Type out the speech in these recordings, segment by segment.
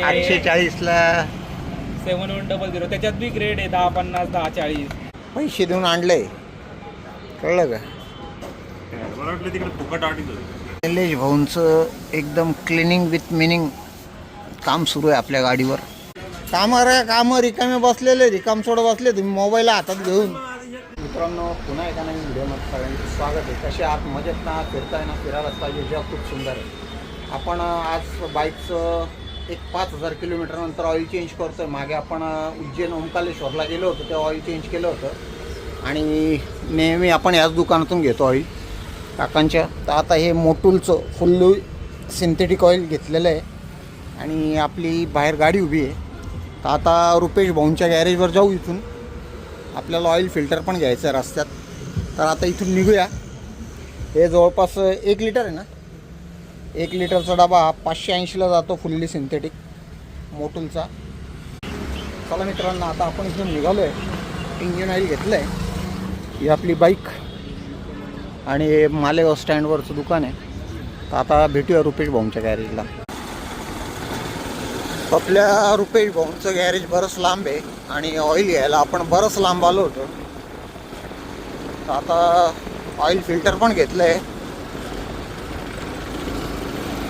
840ला 7100 त्याच्यात बी ग्रेड आहे 1050 1040. पैसे देऊन आणले, कळलं का? मला वाटलं तिकडे फुकट आटीच होती. निलेश भाऊंचं एकदम क्लिनिंग विथ मिनिंग काम सुरू आहे आपल्या गाडीवर. कामं रिकामे बसलेले, रिकाम सोड बसले, तुम्ही मोबाईल हातात घेऊन. मित्रांनो, पुन्हा एका नवीन व्हिडिओमध्ये सगळ्यांचं स्वागत आहे. कसे आहात? मजेत ना? फिरताय ना? फिरायलाच पाहिजे, जग खूप सुंदर आहे. आपण आज बाईकचं एक 5000 किलोमीटरनंतर ऑइल चेंज करतो आहे. मागे आपण उज्जैन ओंकारेश्वरला गेलो होतो, तेव्हा ऑइल चेंज केलं होतं आणि नेहमी आपण याच दुकानातून घेतो ऑइल काकांच्या. तर आता हे मोटूलचं फुल्ली सिंथेटिक ऑइल घेतलेलं आहे आणि आपली बाहेर गाडी उभी आहे. तर आता रुपेश भाऊंच्या गॅरेजवर जाऊ. इथून आपल्याला ऑइल फिल्टर पण घ्यायचं आहे रस्त्यात. तर आता इथून निघूया. हे जवळपास 1 लिटर आहे ना, 1 लिटरचा डबा 580ला जातो, फुल्ली सिंथेटिक मोटूलचा. चला मित्रांनो, आता आपण इथून निघालो आहे. इंजिन ऑइल घेतलं आहे. ही आपली बाईक आणि मालेगाव स्टँडवरचं दुकान आहे. तर आता भेटूया रुपेश भाऊंच्या गॅरेजला. आपल्या रुपेश भाऊंचं गॅरेज बरंच लांब आहे आणि ऑइल घ्यायला आपण बरंच लांब आलो होतो. तर आता ऑइल फिल्टर पण घेतलं आहे,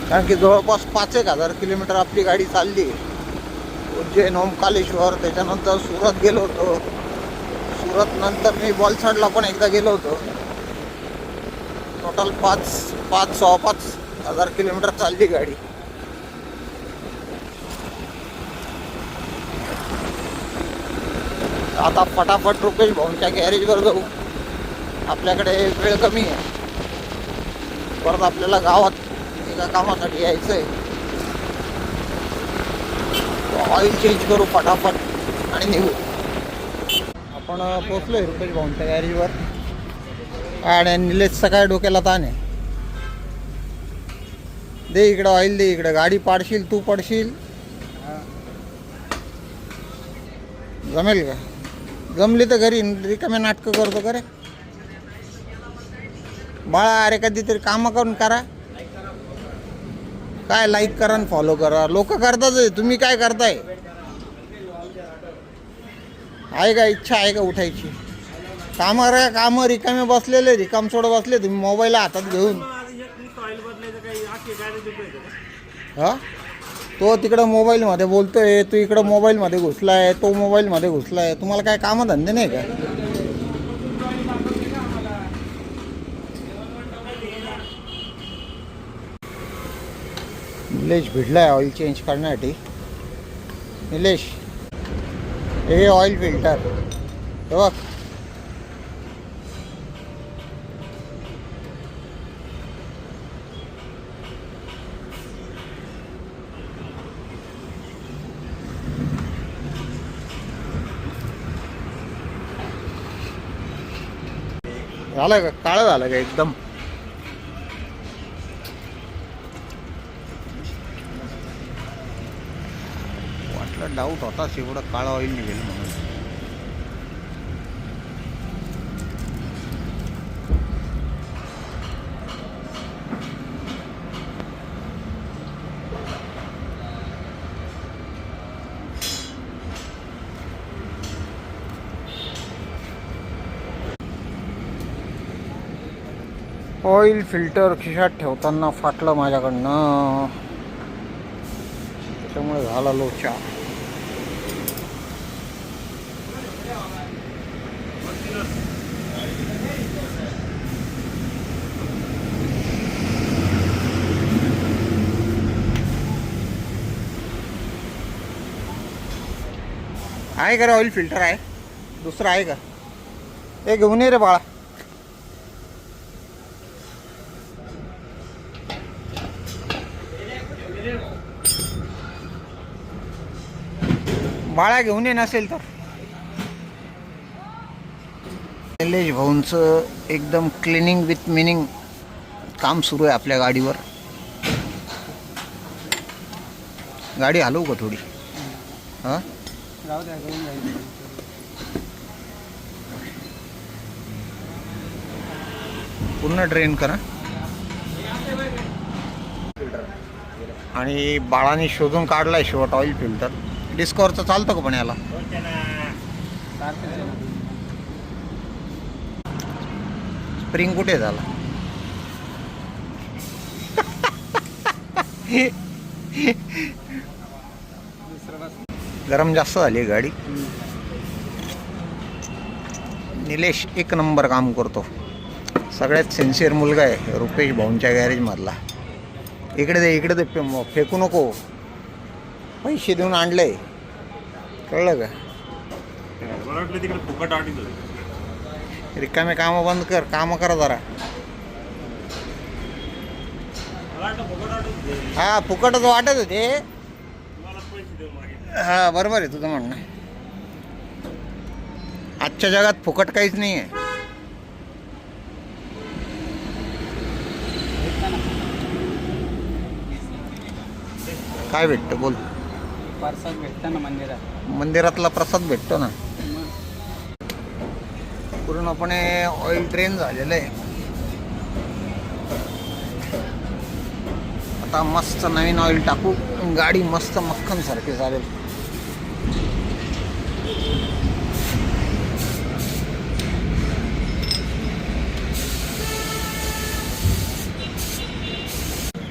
कारण की जवळपास 5,000 किलोमीटर आपली गाडी चालली. उज्जैन ओंकारेश्वर, त्याच्यानंतर सुरत गेलो होतो. सुरत नंतर मी वलसाडला पण एकदा गेलो होतो. टोटल 5,000 किलोमीटर चालली गाडी. आता फटाफट रुपेश भाऊंच्या गॅरेजवर जाऊ. आपल्याकडे वेळ कमी आहे. परत आपल्याला गावात एका कामासाठी यायचं आहे. ऑइल चेंज करू फटाफट आणि निघू. आपण पोचलो आहे रुपेश भाऊंच्या गॅरेजवर. आणि निलेशचा काय डोक्याला ताण आहे. दे इकडं ऑइल, दे इकडं. गाडी पाडशील, तू पडशील. जमेल का? जमली तर घरी रिकामे नाटकं करतो का रे बाळा? अरे कधीतरी कामं करून करा. काय लाईक करा आणि फॉलो करा, लोक करताच. तुम्ही काय करताय? आहे का इच्छा आहे का उठायची? कामं रिकामे बसलेले, रिकाम सोड बसले, तुम्ही मोबाईल हातात घेऊन. हां, तो तिकडं मोबाईलमध्ये बोलतोय, तू इकडं मोबाईलमध्ये घुसलाय, तो मोबाईलमध्ये घुसलाय. तुम्हाला काय कामं धंदे नाही का? निलेश भिडलाय ऑइल चेंज करण्यासाठी. निलेश, हे ऑइल फिल्टर हे बघ. झालं का? काळं झालं का एकदम? वाटलं डाऊट होता एवढं काळं ऑइल निघेल म्हणून. ऑइल फिल्टर खिशात ठेवताना फाटलं माझ्याकडनं, त्याच्यामुळे झाला लोचा. आहे का रे ऑइल फिल्टर? आहे दुसरं आहे का? हे घेऊन ये रे बाळा. बाळा घेऊन ये नसेल तर. निलेश भाऊंचं एकदम क्लिनिंग विथ मिनिंग काम सुरू आहे आपल्या गाडीवर. गाडी हलवू का थोडी? हां, पूर्ण ड्रेन करा. आणि बाळाने शोधून काढलाय शेवट ऑइल फिल्टर. डिस्कवरचं चालतं का पण याला? स्प्रिंग कुठे झाला? गरम जास्त झाली आहे गाडी. निलेश एक नंबर काम करतो. सगळ्यात सिन्सिअर मुलगा आहे रुपेश भाऊंच्या गॅरेजमधला. इकडे दे फेकू नको. पैसे देऊन आणलंय, कळलं का? मला वाटलं तिकडे फुकट आटीत होते. रिकामे कामं बंद कर, कामं करा जरा. मला वाटलं फुकट आटीत होते. हा फुकटच वाटत होते. तुम्हाला पैसे देऊन मागितले. हा बरोबर आहे तुझं म्हणणं. आजच्या जगात फुकट काहीच नाही आहे. काय भेटतं बोल? प्रसाद भेटतं ना मंदिरात. मंदिरातला प्रसाद भेटतो ना. पूर्णपणे ऑइल ड्रेन झालेलं आहे. आता मस्त नवीन ऑइल टाकू, गाडी मस्त मक्खन सारखी चालेल.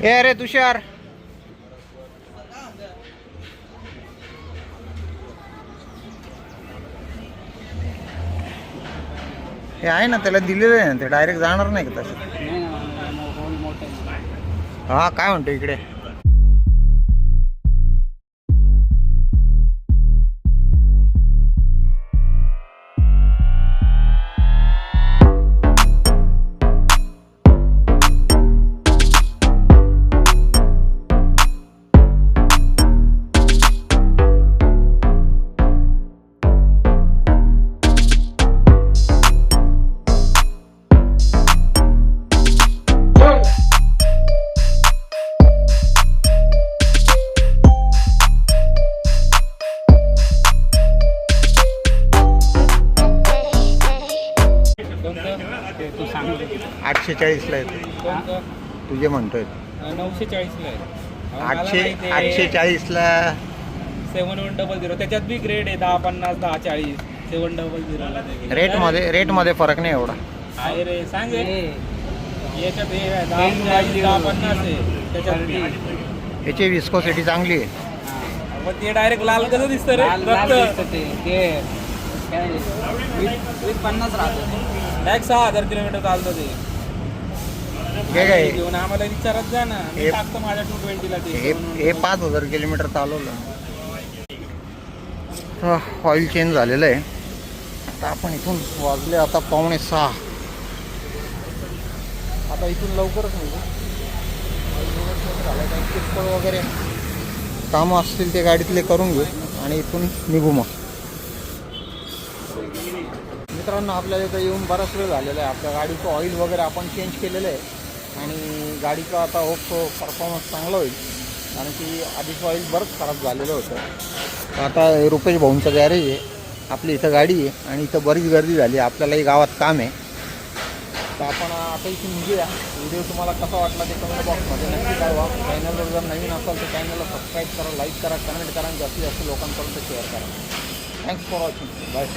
ए अरे तुषार, हे आहे ना त्याला दिलेलं आहे ना, ते डायरेक्ट जाणार नाही का तसं? हा काय म्हणतो इकडे? तू सांग. 840ला येतो तुझे म्हणतोय. 940ला आहे. 840ला 7100. त्याच्यात बी ग्रेड आहे 1050, 1040, 700. रेटमध्ये फरक नाही एवढा. आहे रे, सांग रे. याच्यात 1040, 1050 आहे. त्याच्यात बी याची विस्कोसिटी चांगली आहे. मग ते डायरेक्ट लाल कसं दिसतं रे? रक्त 50 राहतं. डायरेक्ट 6000 किलोमीटर चालतं ते. हे काय घेऊन आम्हाला विचारत जा ना. मी हे- टाकतो माझ्या 220ला ते. हे 5000 किलोमीटर चालवलं. ऑइल चेंज झालेलं आहे. आता आपण इथून वाजले आता 5:45. आता इथून लवकरच निघू. झालं काही किरकोळ वगैरे कामं असतील ते गाडीतले करून घेऊ आणि इथून निघू. मग मित्रांनो, आपल्याला इथं येऊन बराच वेळ झालेला आहे. आपल्या गाडीचं ऑइल वगैरे आपण चेंज केलेलं आहे आणि गाडीचा आता होप परफॉर्मन्स चांगला होईल, कारण की आधीचं ऑइल बरंच खराब झालेलं होतं. आता रुपेश भाऊंचं गॅरेज आहे, आपली इथं गाडी आहे आणि इथं बरीच गर्दी झाली. आपल्यालाही गावात काम आहे, तर आपण आता इथून निघूया. व्हिडिओ तुम्हाला कसा वाटला ते कमेंट बॉक्समध्ये नक्की कळवा. चॅनलवर जर नवीन असाल तर चॅनलला सबस्क्राईब करा, लाईक करा, कमेंट करा आणि जास्तीत जास्त लोकांपर्यंत शेअर करा. Thanks for watching. बाय.